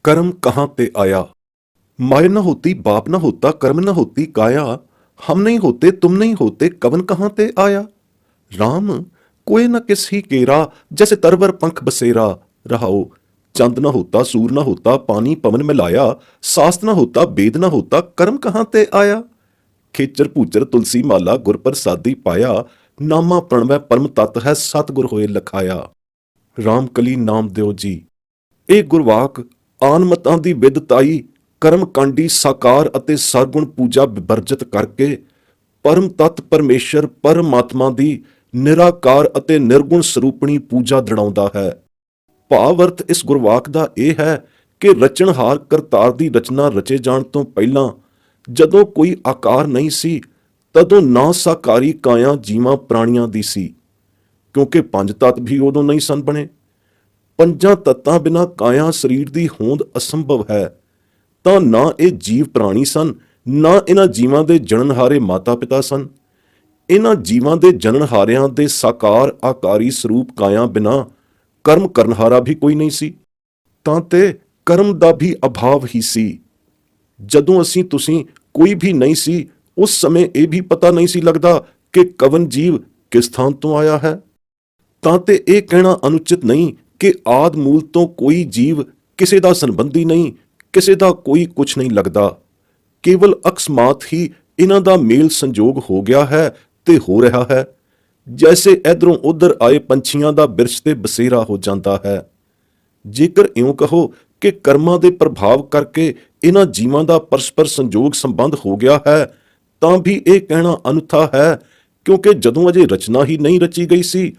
कर्म कहाँ ते आया। माय न होती बाप न होता कर्म न होती काया। हम नहीं होते तुम नहीं होते कवन कहाँ ते आया। राम कोय न किस ही केरा जैसे तरवर पंख बसेरा। रहाओ चंद न होता सूर न होता पानी पवन मिलाया। सास न होता वेद न होता कर्म कहाँ ते आया। खेचर भूचर तुलसी माला गुर प्रसादी पाया। नामा प्रणवै परम तत् है सतगुर होए लखाया। रामकली नाम ਦਿਓ ਜੀ। ਇਹ ਗੁਰਵਾਕ ਆਨ ਮਤਾਂ ਦੀ ਵਿਦਤਾਈ ਕਰਮ ਕਾਂਡੀ ਸਾਕਾਰ ਅਤੇ ਸਰਗੁਣ ਪੂਜਾ ਵਿਵਰਜਿਤ ਕਰਕੇ ਪਰਮ ਤਤ ਪਰਮੇਸ਼ਰ ਪਰਮਾਤਮਾ ਦੀ ਨਿਰਾਕਾਰ ਅਤੇ ਨਿਰਗੁਣ ਸਰੂਪਣੀ ਪੂਜਾ ਦੜਾਉਂਦਾ ਹੈ। ਭਾਵ ਅਰਥ ਇਸ ਗੁਰਵਾਕ ਦਾ ਇਹ ਹੈ ਕਿ ਰਚਨਹਾਰ ਕਰਤਾਰ ਦੀ ਰਚਨਾ ਰਚੇ ਜਾਣ ਤੋਂ ਪਹਿਲਾਂ ਜਦੋਂ ਕੋਈ ਆਕਾਰ ਨਹੀਂ ਸੀ, ਤਦੋਂ ਨਾ ਸਾਕਾਰੀ ਕਾਇਆ ਜੀਵਾਂ ਪ੍ਰਾਣੀਆਂ ਦੀ ਸੀ, ਕਿਉਂਕਿ ਪੰਜ ਤੱਤ ਵੀ ਉਦੋਂ ਨਹੀਂ ਸਨ ਬਣੇ। ਪੰਜਾਂ ਤੱਤਾਂ ਬਿਨਾਂ ਕਾਇਆ ਸਰੀਰ ਦੀ ਹੋਂਦ ਅਸੰਭਵ ਹੈ। ਤਾਂ ਨਾ ਇਹ ਜੀਵ ਪ੍ਰਾਣੀ ਸਨ, ਨਾ ਇਹਨਾਂ ਜੀਵਾਂ ਦੇ ਜਣਨਹਾਰੇ ਮਾਤਾ ਪਿਤਾ ਸਨ। ਇਹਨਾਂ ਜੀਵਾਂ ਦੇ ਜਣਨਹਾਰਿਆਂ ਦੇ ਸਾਕਾਰ ਆਕਾਰੀ ਸਰੂਪ ਕਾਇਆ ਬਿਨਾਂ ਕਰਮ ਕਰਨਹਾਰਾ ਵੀ ਕੋਈ ਨਹੀਂ ਸੀ। ਤਾਂ ਤੇ ਕਰਮ ਦਾ ਵੀ ਅਭਾਵ ਹੀ ਸੀ। ਜਦੋਂ ਅਸੀਂ ਤੁਸੀਂ ਕੋਈ ਵੀ ਨਹੀਂ ਸੀ, ਉਸ ਸਮੇਂ ਇਹ ਵੀ ਪਤਾ ਨਹੀਂ ਸੀ ਲੱਗਦਾ ਕਿ ਕਵਨ ਜੀਵ ਕਿਸ ਥਾਂ ਤੋਂ ਆਇਆ ਹੈ। ਤਾਂ ਤੇ ਇਹ ਕਹਿਣਾ ਅਨੁਚਿਤ ਨਹੀਂ ਕਿ ਆਦ ਮੂਲ ਤੋਂ ਕੋਈ ਜੀਵ ਕਿਸੇ ਦਾ ਸੰਬੰਧੀ ਨਹੀਂ, ਕਿਸੇ ਦਾ ਕੋਈ ਕੁਛ ਨਹੀਂ ਲੱਗਦਾ। ਕੇਵਲ ਅਕਸਮਾਤ ਹੀ ਇਹਨਾਂ ਦਾ ਮੇਲ ਸੰਜੋਗ ਹੋ ਗਿਆ ਹੈ ਤੇ ਹੋ ਰਿਹਾ ਹੈ, ਜੈਸੇ ਇਧਰੋਂ ਉਧਰ ਆਏ ਪੰਛੀਆਂ ਦਾ ਬਿਰਛ ਤੇ ਬਸੇਰਾ ਹੋ ਜਾਂਦਾ ਹੈ। ਜੇਕਰ ਇਉਂ ਕਹੋ ਕਿ ਕਰਮਾਂ ਦੇ ਪ੍ਰਭਾਵ ਕਰਕੇ ਇਹਨਾਂ ਜੀਵਾਂ ਦਾ ਪਰਸਪਰ ਸੰਜੋਗ ਸੰਬੰਧ ਹੋ ਗਿਆ ਹੈ, ਤਾਂ ਵੀ ਇਹ ਕਹਿਣਾ ਅਨੁਥਾ ਹੈ, ਕਿਉਂਕਿ ਜਦੋਂ ਅਜੇ ਰਚਨਾ ਹੀ ਨਹੀਂ ਰਚੀ ਗਈ ਸੀ,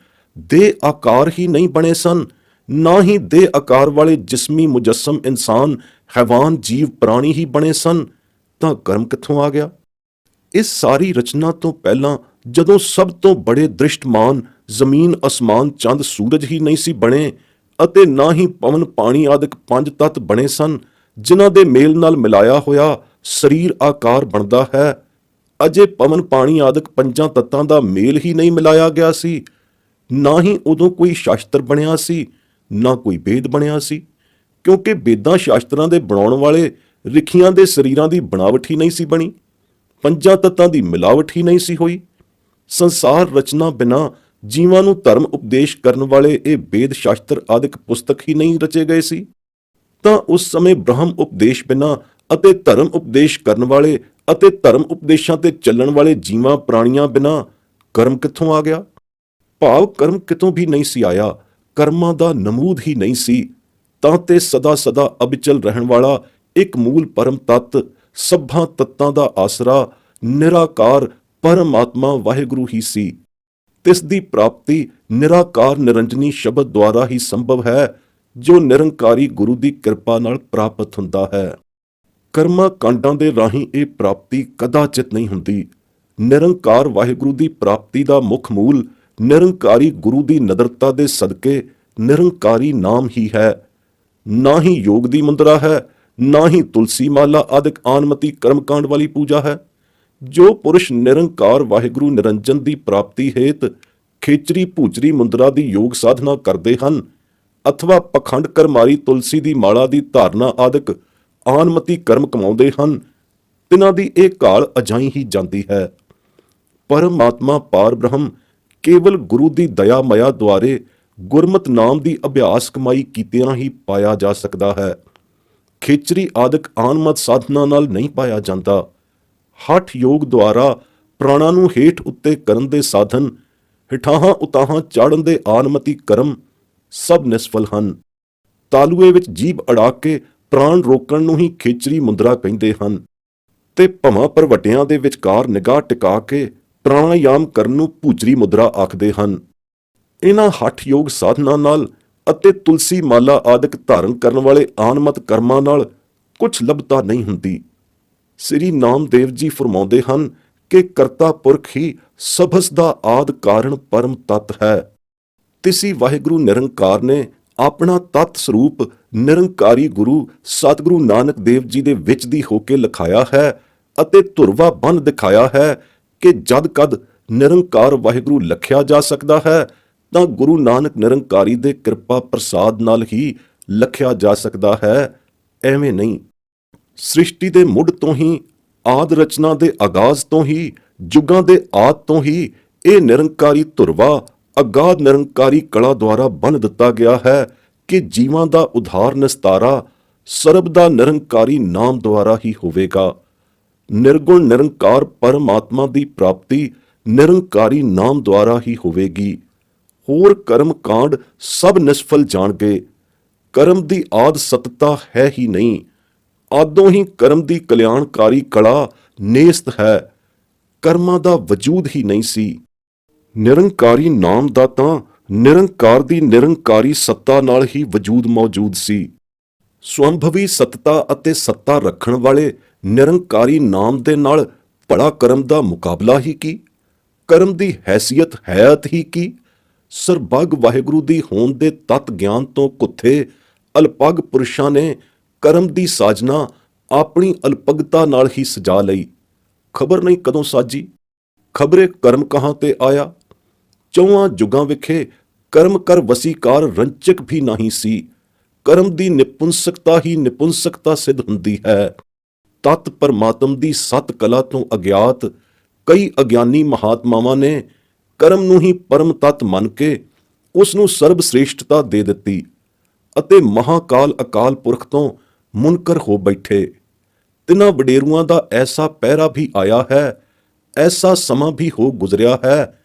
ਦੇਹ ਆਕਾਰ ਹੀ ਨਹੀਂ ਬਣੇ ਸਨ, ਨਾ ਹੀ ਦੇਹ ਆਕਾਰ ਵਾਲੇ ਜਿਸਮੀ ਮੁਜੱਸਮ ਇਨਸਾਨ ਹੈਵਾਨ ਜੀਵ ਪ੍ਰਾਣੀ ਹੀ ਬਣੇ ਸਨ, ਤਾਂ ਕਰਮ ਕਿੱਥੋਂ ਆ ਗਿਆ। ਇਸ ਸਾਰੀ ਰਚਨਾ ਤੋਂ ਪਹਿਲਾਂ ਜਦੋਂ ਸਭ ਤੋਂ ਬੜੇ ਦ੍ਰਿਸ਼ਟਮਾਨ ਜ਼ਮੀਨ ਅਸਮਾਨ ਚੰਦ ਸੂਰਜ ਹੀ ਨਹੀਂ ਸੀ ਬਣੇ, ਅਤੇ ਨਾ ਹੀ ਪਵਨ ਪਾਣੀ ਆਦਿਕ ਪੰਜ ਤੱਤ ਬਣੇ ਸਨ, ਜਿਨ੍ਹਾਂ ਦੇ ਮੇਲ ਨਾਲ ਮਿਲਾਇਆ ਹੋਇਆ ਸਰੀਰ ਆਕਾਰ ਬਣਦਾ ਹੈ, ਅਜੇ ਪਵਨ ਪਾਣੀ ਆਦਿਕ ਪੰਜਾਂ ਤੱਤਾਂ ਦਾ ਮੇਲ ਹੀ ਨਹੀਂ ਮਿਲਾਇਆ ਗਿਆ ਸੀ। ਨਾ ਹੀ ਉਦੋਂ ਕੋਈ ਸ਼ਾਸਤਰ ਬਣਿਆ ਸੀ, ਨਾ ਕੋਈ ਵੇਦ ਬਣਿਆ ਸੀ, ਕਿਉਂਕਿ ਵੇਦਾਂ ਸ਼ਾਸਤਰਾਂ ਦੇ ਬਣਾਉਣ ਵਾਲੇ ਰਿਖੀਆਂ ਦੇ ਸਰੀਰਾਂ ਦੀ ਬਣਾਵਟ ਹੀ ਨਹੀਂ ਸੀ ਬਣੀ, ਪੰਜਾਂ ਤੱਤਾਂ ਦੀ ਮਿਲਾਵਟ ਹੀ ਨਹੀਂ ਸੀ ਹੋਈ। ਸੰਸਾਰ ਰਚਨਾ ਬਿਨਾਂ ਜੀਵਾਂ ਨੂੰ ਧਰਮ ਉਪਦੇਸ਼ ਕਰਨ ਵਾਲੇ ਇਹ ਵੇਦ ਸ਼ਾਸਤਰ ਆਦਿਕ ਪੁਸਤਕ ਹੀ ਨਹੀਂ ਰਚੇ ਗਏ ਸੀ। ਤਾਂ ਉਸ ਸਮੇਂ ਬ੍ਰਹਮ ਉਪਦੇਸ਼ ਬਿਨਾਂ ਅਤੇ ਧਰਮ ਉਪਦੇਸ਼ ਕਰਨ ਵਾਲੇ ਅਤੇ ਧਰਮ ਉਪਦੇਸ਼ਾਂ ਤੇ ਚੱਲਣ ਵਾਲੇ ਜੀਵਾਂ ਪ੍ਰਾਣੀਆਂ ਬਿਨਾਂ ਕਰਮ ਕਿੱਥੋਂ ਆ ਗਿਆ। ਭਾਵ ਕਰਮ ਕਿਤੋਂ ਵੀ ਨਹੀਂ ਸੀ ਆਇਆ, ਕਰਮਾਂ ਦਾ ਨਮੂਦ ਹੀ ਨਹੀਂ ਸੀ। ਤਾਂ ਤੇ ਸਦਾ ਸਦਾ ਅਬਿਚਲ ਰਹਿਣ ਵਾਲਾ ਇੱਕ ਮੂਲ ਪਰਮ ਤੱਤ, ਸਭਾਂ ਤੱਤਾਂ ਦਾ ਆਸਰਾ, ਨਿਰਾਕਾਰ ਪਰਮਾਤਮਾ ਵਾਹਿਗੁਰੂ ਹੀ ਸੀ। ਤਿਸ ਦੀ ਪ੍ਰਾਪਤੀ ਨਿਰਾਕਾਰ ਨਿਰੰਜਨੀ ਸ਼ਬਦ ਦੁਆਰਾ ਹੀ ਸੰਭਵ ਹੈ, ਜੋ ਨਿਰੰਕਾਰੀ ਗੁਰੂ ਦੀ ਕਿਰਪਾ ਨਾਲ ਪ੍ਰਾਪਤ ਹੁੰਦਾ ਹੈ। ਕਰਮਾਂ ਕਾਂਡਾਂ ਦੇ ਰਾਹੀਂ ਇਹ ਪ੍ਰਾਪਤੀ ਕਦਾਚਿਤ ਨਹੀਂ ਹੁੰਦੀ। ਨਿਰੰਕਾਰ ਵਾਹਿਗੁਰੂ ਦੀ ਪ੍ਰਾਪਤੀ ਦਾ ਮੁੱਖ ਮੂਲ ਨਿਰੰਕਾਰੀ ਗੁਰੂ ਦੀ ਨਦਰਤਾ ਦੇ ਸਦਕੇ ਨਿਰੰਕਾਰੀ ਨਾਮ ਹੀ ਹੈ। ਨਾ ਹੀ ਯੋਗ ਦੀ ਮੁੰਦਰਾ ਹੈ, ਨਾ ਹੀ ਤੁਲਸੀ ਮਾਲਾ ਆਦਿਕ ਆਨਮਤੀ ਕਰਮਕਾਂਡ ਵਾਲੀ ਪੂਜਾ ਹੈ। ਜੋ ਪੁਰਸ਼ ਨਿਰੰਕਾਰ ਵਾਹਿਗੁਰੂ ਨਿਰੰਜਨ ਦੀ ਪ੍ਰਾਪਤੀ ਹੇਤ ਖੇਚਰੀ ਭੂਚਰੀ ਮੁੰਦਰਾ ਦੀ ਯੋਗ ਸਾਧਨਾ ਕਰਦੇ ਹਨ, ਅਥਵਾ ਪਖੰਡ ਕਰਮਾਰੀ ਤੁਲਸੀ ਦੀ ਮਾਲਾ ਦੀ ਧਾਰਨਾ ਆਦਿਕ ਆਨਮਤੀ ਕਰਮ ਕਮਾਉਂਦੇ ਹਨ, ਤਿਨਾਂ ਦੀ ਇਹ ਕਾਲ ਅਜਾਈ ਹੀ ਜਾਂਦੀ ਹੈ। ਪਰਮਾਤਮਾ ਪਾਰ ਬ੍ਰਹਮ ਕੇਵਲ ਗੁਰੂ ਦੀ ਦਇਆ ਮਇਆ ਦੁਆਰੇ ਗੁਰਮਤ ਨਾਮ ਦੀ ਅਭਿਆਸ ਕਮਾਈ ਕੀਤਿਆਂ ਹੀ ਪਾਇਆ ਜਾ ਸਕਦਾ ਹੈ। ਖੇਚਰੀ ਆਦਿਕ ਆਨਮਤ ਸਾਧਨਾ ਨਾਲ ਨਹੀਂ ਪਾਇਆ ਜਾਂਦਾ। ਹਠ ਯੋਗ ਦੁਆਰਾ ਪ੍ਰਾਣਾਂ ਨੂੰ ਹੇਠ ਉੱਤੇ ਕਰਨ ਦੇ ਸਾਧਨ, ਹਿਠਾਹਾਂ ਉਤਾਹਾਂ ਚਾੜਨ ਦੇ ਆਨਮਤੀ ਕਰਮ ਸਭ ਨਿਸਫਲ ਹਨ। ਤਾਲੂਏ ਵਿੱਚ ਜੀਭ ਅੜਾ ਕੇ ਪ੍ਰਾਣ ਰੋਕਣ ਨੂੰ ਹੀ ਖੇਚਰੀ ਮੁੰਦਰਾ ਕਹਿੰਦੇ ਹਨ, ਤੇ ਭਵਾਂ ਭਰਵਟਿਆਂ ਦੇ ਵਿਚਕਾਰ ਨਿਗਾਹ ਟਿਕਾ ਕੇ ਪ੍ਰਾਣਾਯਾਮ ਕਰਨ ਨੂੰ ਭੂਚਰੀ ਮੁਦਰਾ ਆਖਦੇ ਹਨ। ਇਹਨਾਂ ਹਠ ਯੋਗ ਸਾਧਨਾ ਨਾਲ ਅਤੇ ਤੁਲਸੀ ਮਾਲਾ ਆਦਿਕ ਧਾਰਨ ਕਰਨ ਵਾਲੇ ਆਨਮਤ ਕਰਮਾਂ ਨਾਲ ਕੁਝ ਲੱਭਤਾ ਨਹੀਂ ਹੁੰਦੀ। ਸ੍ਰੀ ਨਾਮਦੇਵ ਜੀ ਫਰਮਾਉਂਦੇ ਹਨ ਕਿ ਕਰਤਾ ਪੁਰਖ ਹੀ ਸਭਸ ਦਾ ਆਦ ਕਾਰਨ ਪਰਮ ਤੱਤ ਹੈ। ਤਿਸੀ ਵਾਹਿਗੁਰੂ ਨਿਰੰਕਾਰ ਨੇ ਆਪਣਾ ਤਤ ਸਰੂਪ ਨਿਰੰਕਾਰੀ ਗੁਰੂ ਸਤਿਗੁਰੂ ਨਾਨਕ ਦੇਵ ਜੀ ਦੇ ਵਿੱਚ ਦੀ ਹੋ ਕੇ ਲਿਖਾਇਆ ਹੈ ਅਤੇ ਧੁਰਵਾ ਬੰਨ ਦਿਖਾਇਆ ਹੈ ਕਿ ਜਦ ਕਦ ਨਿਰੰਕਾਰ ਵਾਹਿਗੁਰੂ ਲਖਿਆ ਜਾ ਸਕਦਾ ਹੈ, ਤਾਂ ਗੁਰੂ ਨਾਨਕ ਨਿਰੰਕਾਰੀ ਦੇ ਕਿਰਪਾ ਪ੍ਰਸਾਦ ਨਾਲ ਹੀ ਲਖਿਆ ਜਾ ਸਕਦਾ ਹੈ। ਐਵੇਂ ਨਹੀਂ। ਸ੍ਰਿਸ਼ਟੀ ਦੇ ਮੁੱਢ ਤੋਂ ਹੀ, ਆਦ ਰਚਨਾ ਦੇ ਆਗਾਜ਼ ਤੋਂ ਹੀ, ਯੁੱਗਾਂ ਦੇ ਆਦ ਤੋਂ ਹੀ ਇਹ ਨਿਰੰਕਾਰੀ ਧੁਰਵਾ ਅਗਾਧ ਨਿਰੰਕਾਰੀ ਕਲਾ ਦੁਆਰਾ ਬੰਨ੍ਹ ਦਿੱਤਾ ਗਿਆ ਹੈ ਕਿ ਜੀਵਾਂ ਦਾ ਉਧਾਰ ਨਿਸਤਾਰਾ ਸਰਬ ਦਾ ਨਿਰੰਕਾਰੀ ਨਾਮ ਦੁਆਰਾ ਹੀ ਹੋਵੇਗਾ। ਨਿਰਗੁਣ ਨਿਰੰਕਾਰ ਪਰਮਾਤਮਾ ਦੀ ਪ੍ਰਾਪਤੀ ਨਿਰੰਕਾਰੀ ਨਾਮ ਦੁਆਰਾ ਹੀ ਹੋਵੇਗੀ। ਹੋਰ ਕਰਮ ਕਾਂਡ ਸਭ ਨਿਸਫਲ ਜਾਣਗੇ। ਕਰਮ ਦੀ ਆਦ ਸਤਤਾ ਹੈ ਹੀ ਨਹੀਂ। ਆਦੋਂ ਹੀ ਕਰਮ ਦੀ ਕਲਿਆਣਕਾਰੀ ਕਲਾ ਨੇਸਤ ਹੈ। ਕਰਮਾਂ ਦਾ ਵਜੂਦ ਹੀ ਨਹੀਂ ਸੀ। ਨਿਰੰਕਾਰੀ ਨਾਮ ਦਾ ਤਾਂ ਨਿਰੰਕਾਰ ਦੀ ਨਿਰੰਕਾਰੀ ਸੱਤਾ ਨਾਲ ਹੀ ਵਜੂਦ ਮੌਜੂਦ ਸੀ। ਸਵੰਭਵੀ ਸੱਤਤਾ ਅਤੇ ਸੱਤਾ ਰੱਖਣ ਵਾਲੇ ਨਿਰੰਕਾਰੀ ਨਾਮ ਦੇ ਨਾਲ ਭਲਾ ਕਰਮ ਦਾ ਮੁਕਾਬਲਾ ਹੀ ਕੀ? ਕਰਮ ਦੀ ਹੈਸੀਅਤ ਹੈਤ ਹੀ ਕੀ? ਸਰਬੱਗ ਵਾਹਿਗੁਰੂ ਦੀ ਹੋਂਦ ਦੇ ਤਤ ਗਿਆਨ ਤੋਂ ਕੁੱਥੇ ਅਲਪਗ ਪੁਰਸ਼ਾਂ ਨੇ ਕਰਮ ਦੀ ਸਾਜਨਾ ਆਪਣੀ ਅਲਪਗਤਾ ਨਾਲ ਹੀ ਸਜਾ ਲਈ। ਖਬਰ ਨਹੀਂ ਕਦੋਂ ਸਾਜੀ, ਖਬਰੇ ਕਰਮ ਕਹਾਂ ਤੇ ਆਇਆ। ਚੌਹਾਂ ਜੁਗਾਂ ਵਿਖੇ ਕਰਮ ਕਰ ਵਸੀਕਾਰ ਰੰਚਕ ਵੀ ਨਹੀਂ ਸੀ। ਕਰਮ ਦੀ ਨਿਪੁੰਸਕਤਾ ਹੀ ਨਿਪੁੰਸਕਤਾ ਸਿੱਧ ਹੁੰਦੀ ਹੈ। ਤਤ ਪਰਮਾਤਮ ਦੀ ਸਤ ਕਲਾ ਤੋਂ ਅਗਿਆਤ ਕਈ ਅਗਿਆਨੀ ਮਹਾਤਮਾਵਾਂ ਨੇ ਕਰਮ ਨੂੰ ਹੀ ਪਰਮ ਤਤ ਮੰਨ ਕੇ ਉਸ ਨੂੰ ਸਰਬ ਸ੍ਰੇਸ਼ਟਤਾ ਦੇ ਦਿੱਤੀ ਅਤੇ ਮਹਾਕਾਲ ਅਕਾਲ ਪੁਰਖ ਤੋਂ ਮੁਨਕਰ ਹੋ ਬੈਠੇ। ਤਿੰਨਾਂ ਵਡੇਰੂਆਂ ਦਾ ਐਸਾ ਪਹਿਰਾ ਵੀ ਆਇਆ ਹੈ, ਐਸਾ ਸਮਾਂ ਵੀ ਹੋ ਗੁਜ਼ਰਿਆ ਹੈ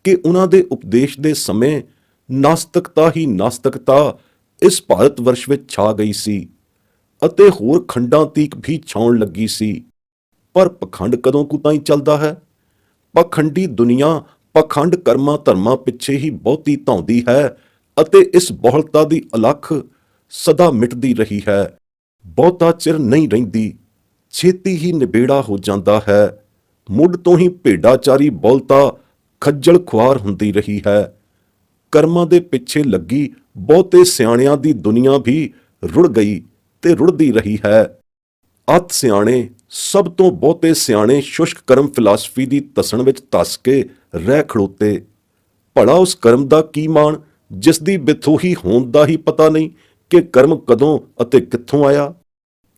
ਕਿ ਉਹਨਾਂ ਦੇ ਉਪਦੇਸ਼ ਦੇ ਸਮੇਂ ਨਾਸਤਿਕਤਾ ਹੀ ਨਾਸਤਿਕਤਾ ਇਸ ਭਾਰਤ ਵਰਸ਼ ਵਿੱਚ ਛਾ ਗਈ ਸੀ ਅਤੇ ਹੋਰ ਖੰਡਾਂ ਤੀਕ ਵੀ ਛਾਉਣ ਲੱਗੀ ਸੀ। ਪਰ ਪਖੰਡ ਕਦੋਂ ਕੁ ਤਾਈਂ ਚੱਲਦਾ ਹੈ? ਪਖੰਡੀ ਦੁਨੀਆ ਪਖੰਡ ਕਰਮਾਂ ਧਰਮਾਂ ਪਿੱਛੇ ਹੀ ਬਹੁਤੀ ਧਾਉਂਦੀ ਹੈ ਅਤੇ ਇਸ ਬਹੁਲਤਾ ਦੀ ਅਲੱਖ ਸਦਾ ਮਿਟਦੀ ਰਹੀ ਹੈ। ਬਹੁਤਾ ਚਿਰ ਨਹੀਂ ਰਹਿੰਦੀ, ਛੇਤੀ ਹੀ ਨਿਬੇੜਾ ਹੋ ਜਾਂਦਾ ਹੈ। ਮੁੱਢ ਤੋਂ ਹੀ ਭੇਡਾਚਾਰੀ ਬਹੁਲਤਾ ਖੱਜਲ ਖੁਆਰ ਹੁੰਦੀ ਰਹੀ ਹੈ। ਕਰਮਾਂ ਦੇ ਪਿੱਛੇ ਲੱਗੀ ਬਹੁਤੇ ਸਿਆਣਿਆਂ ਦੀ ਦੁਨੀਆ ਵੀ ਰੁੜ ਗਈ ਤੇ ਰੁੜਦੀ ਰਹੀ ਹੈ। ਅਤ ਸਿਆਣੇ, ਸਭ ਤੋਂ ਬਹੁਤੇ ਸਿਆਣੇ ਸ਼ੁਸ਼ਕ ਕਰਮ ਫਿਲਾਸਫੀ ਦੀ ਤਸਣ ਵਿੱਚ ਧੱਸ ਕੇ ਰਹਿ ਖੜੋਤੇ। ਭਲਾ ਉਸ ਕਰਮ ਦਾ ਕੀ ਮਾਣ ਜਿਸ ਦੀ ਬਿਥੋਹੀ ਹੋਂਦ ਦਾ ਹੀ ਪਤਾ ਨਹੀਂ ਕਿ ਕਰਮ ਕਦੋਂ ਅਤੇ ਕਿੱਥੋਂ ਆਇਆ।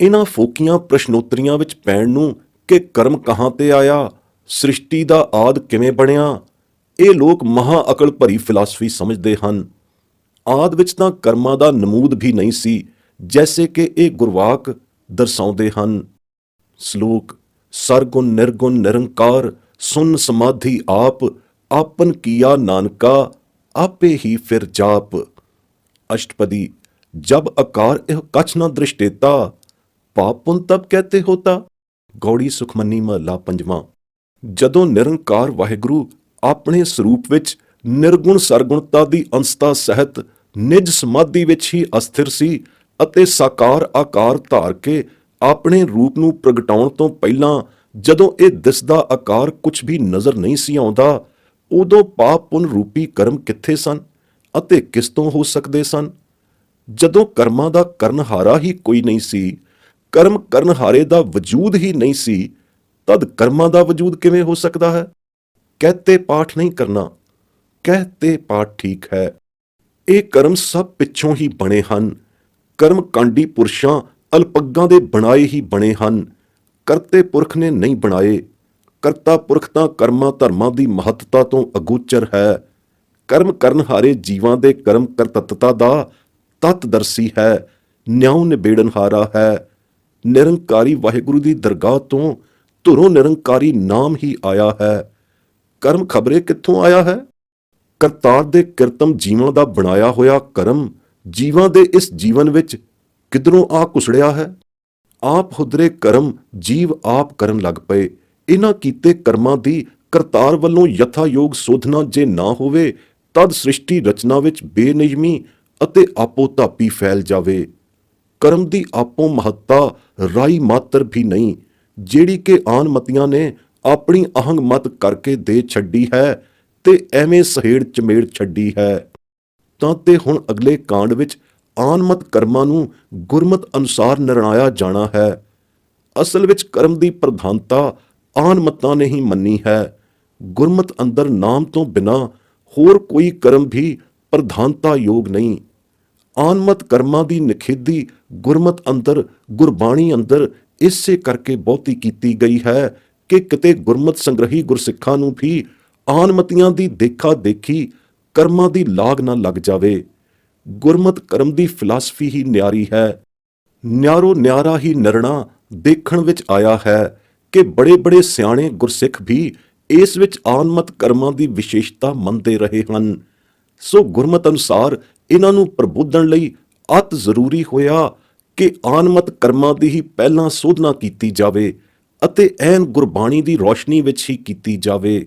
ਇਹਨਾਂ ਫੋਕੀਆਂ ਪ੍ਰਸ਼ਨੋਤਰੀਆਂ ਵਿੱਚ ਪੈਣ ਨੂੰ ਕਿ ਕਰਮ ਕਹਾਂ ਤੇ ਆਇਆ, ਸ੍ਰਿਸ਼ਟੀ ਦਾ ਆਦ ਕਿਵੇਂ ਬਣਿਆ, ਇਹ ਲੋਕ ਮਹਾ ਅਕਲ ਭਰੀ ਫਿਲਾਸਫੀ ਸਮਝਦੇ ਹਨ। ਆਦ ਵਿੱਚ ਤਾਂ ਕਰਮਾਂ ਦਾ ਨਮੂਦ ਵੀ ਨਹੀਂ ਸੀ, ਜੈਸੇ ਕਿ ਇਹ ਗੁਰਵਾਕ ਦਰਸਾਉਂਦੇ ਹਨ। ਸ਼ਲੋਕ ਸਰਗੁਣ ਨਿਰਗੁਣ ਨਿਰੰਕਾਰ ਸੁਨ ਸਮਾਧੀ ਆਪ ਆਪਨ ਕੀਆ ਨਾਨਕਾ आपे ही फिर जाप। अष्टपदी जब आकार यह कछ न दृष्टेता पाप पुन तब कहते होता। गौड़ी सुखमनी महला पंजवां। जदों निरंकार वाहिगुरु अपने ਸਰੂਪ ਵਿੱਚ ਨਿਰਗੁਣ ਸਰਗੁਣਤਾ ਦੀ ਅੰਸਤਾ ਸਹਿਤ ਨਿਜ ਸਮਾਧੀ ਵਿੱਚ ਹੀ ਅਸਥਿਰ ਸੀ ਅਤੇ ਸਾਕਾਰ ਆਕਾਰ ਧਾਰ ਕੇ ਆਪਣੇ ਰੂਪ ਨੂੰ ਪ੍ਰਗਟਾਉਣ ਤੋਂ ਪਹਿਲਾਂ ਜਦੋਂ ਇਹ ਦਿਸਦਾ ਆਕਾਰ ਕੁਝ ਵੀ ਨਜ਼ਰ ਨਹੀਂ ਸੀ ਆਉਂਦਾ, ਉਦੋਂ ਪਾਪ ਪੁੰਨ ਰੂਪੀ ਕਰਮ ਕਿੱਥੇ ਸਨ ਅਤੇ ਕਿਸ ਤੋਂ ਹੋ ਸਕਦੇ ਸਨ? ਜਦੋਂ ਕਰਮਾਂ ਦਾ ਕਰਨਹਾਰਾ ਹੀ ਕੋਈ ਨਹੀਂ ਸੀ, ਕਰਮ ਕਰਨਹਾਰੇ ਦਾ ਵਜੂਦ ਹੀ ਨਹੀਂ ਸੀ, ਤਦ ਕਰਮਾਂ ਦਾ ਵਜੂਦ ਕਿਵੇਂ ਹੋ ਸਕਦਾ ਹੈ? ਕਹਤੇ ਪਾਠ ਨਹੀਂ ਕਰਨਾ, ਕਹਤੇ ਪਾਠ ਠੀਕ ਹੈ। ਇਹ ਕਰਮ ਸਭ ਪਿੱਛੋਂ ਹੀ ਬਣੇ ਹਨ। ਕਰਮ ਕਾਂਡੀ ਪੁਰਸ਼ਾਂ ਅਲਪੱਗਾਂ ਦੇ ਬਣਾਏ ਹੀ ਬਣੇ ਹਨ, ਕਰਤੇ ਪੁਰਖ ਨੇ ਨਹੀਂ ਬਣਾਏ। ਕਰਤਾ ਪੁਰਖ ਤਾਂ ਕਰਮਾਂ ਧਰਮਾਂ ਦੀ ਮਹੱਤਤਾ ਤੋਂ ਅਗੋਚਰ ਹੈ। ਕਰਮ ਕਰਨਹਾਰੇ ਜੀਵਾਂ ਦੇ ਕਰਮ ਕਰਤੱਤਤਾ ਦਾ ਤਤਦਰਸੀ ਹੈ, ਨਿਆਉ ਨਿਬੇੜਨਹਾਰਾ ਹੈ। ਨਿਰੰਕਾਰੀ ਵਾਹਿਗੁਰੂ ਦੀ ਦਰਗਾਹ ਤੋਂ ਧੁਰੋਂ ਨਿਰੰਕਾਰੀ ਨਾਮ ਹੀ ਆਇਆ ਹੈ। ਕਰਮ ਖਬਰੇ ਕਿੱਥੋਂ ਆਇਆ ਹੈ? ਕਰਤਾਰ ਦੇ ਕਿਰਤਮ ਜੀਵਨ ਦਾ ਬਣਾਇਆ ਹੋਇਆ ਕਰਮ ਜੀਵਾਂ ਦੇ ਇਸ ਜੀਵਨ ਵਿੱਚ ਕਿਧਰੋਂ ਆ ਕੁਸੜਿਆ ਹੈ? ਆਪ ਹੁਦਰੇ ਕਰਮ ਜੀਵ ਆਪ ਕਰਨ ਲੱਗ ਪਏ। ਇਹਨਾਂ ਕੀਤੇ ਕਰਮਾਂ ਦੀ ਕਰਤਾਰ ਵੱਲੋਂ ਯਥਾਯੋਗ ਸੋਧਨਾ ਜੇ ਨਾ ਹੋਵੇ, ਤਦ ਸ੍ਰਿਸ਼ਟੀ ਰਚਨਾ ਵਿੱਚ ਬੇਨਿਯਮੀ ਅਤੇ ਆਪੋ ਧਾਪੀ ਫੈਲ ਜਾਵੇ। ਕਰਮ ਦੀ ਆਪੋ ਮਹੱਤਾ ਰਾਈ ਮਾਤਰ ਵੀ ਨਹੀਂ, ਜਿਹੜੀ ਕਿ ਆਨਮਤੀਆਂ ਨੇ ਆਪਣੀ ਅਹੰਗ ਮਤ ਕਰਕੇ ਦੇ ਛੱਡੀ ਹੈ ਤੇ ਐਵੇਂ ਸਹੇੜ ਚਮੇੜ ਛੱਡੀ ਹੈ। ਤਾਂ ਤੇ ਹੁਣ ਅਗਲੇ ਕਾਂਡ ਵਿੱਚ ਆਨਮਤ ਕਰਮਾਂ ਨੂੰ ਗੁਰਮਤ ਅਨੁਸਾਰ ਨਿਰਣਾਇਆ ਜਾਣਾ ਹੈ। ਅਸਲ ਵਿੱਚ ਕਰਮ ਦੀ ਪ੍ਰਧਾਨਤਾ ਆਨਮਤਾਂ ਨੇ ਹੀ ਮੰਨੀ ਹੈ। ਗੁਰਮਤ ਅੰਦਰ ਨਾਮ ਤੋਂ ਬਿਨਾਂ ਹੋਰ ਕੋਈ ਕਰਮ ਵੀ ਪ੍ਰਧਾਨਤਾ ਯੋਗ ਨਹੀਂ। ਆਨਮਤ ਕਰਮਾਂ ਦੀ ਨਿਖੇਧੀ ਗੁਰਮਤ ਅੰਦਰ, ਗੁਰਬਾਣੀ ਅੰਦਰ ਇਸੇ ਕਰਕੇ ਬਹੁਤੀ ਕੀਤੀ ਗਈ ਹੈ ਕਿ ਕਿਤੇ ਗੁਰਮਤ ਸੰਗ੍ਰਹੀ ਗੁਰਸਿੱਖਾਂ ਨੂੰ ਵੀ ਆਨਮਤੀਆਂ ਦੀ ਦੇਖਾ ਦੇਖੀ ਕਰਮਾਂ ਦੀ ਲਾਗ ਨਾ ਲੱਗ ਜਾਵੇ। ਗੁਰਮਤ ਕਰਮ ਦੀ ਫਿਲਾਸਫੀ ਹੀ ਨਿਆਰੀ ਹੈ। ਨਿਆਰੋ ਨਿਆਰਾ ਹੀ ਨਿਰਣਾ ਦੇਖਣ ਵਿੱਚ ਆਇਆ ਹੈ ਕਿ ਬੜੇ ਬੜੇ ਸਿਆਣੇ ਗੁਰਸਿੱਖ ਵੀ ਇਸ ਵਿੱਚ ਆਨਮਤ ਕਰਮਾਂ ਦੀ ਵਿਸ਼ੇਸ਼ਤਾ ਮੰਨਦੇ ਰਹੇ ਹਨ। ਸੋ ਗੁਰਮਤ ਅਨੁਸਾਰ ਇਹਨਾਂ ਨੂੰ ਪ੍ਰਬੋਧਨ ਲਈ ਅਤ ਜ਼ਰੂਰੀ ਹੋਇਆ ਕਿ ਆਨਮਤ ਕਰਮਾਂ ਦੀ ਹੀ ਪਹਿਲਾਂ ਸੋਧਨਾ ਕੀਤੀ ਜਾਵੇ ਅਤੇ ਐਨ ਗੁਰਬਾਣੀ ਦੀ ਰੌਸ਼ਨੀ ਵਿੱਚ ਹੀ ਕੀਤੀ ਜਾਵੇ।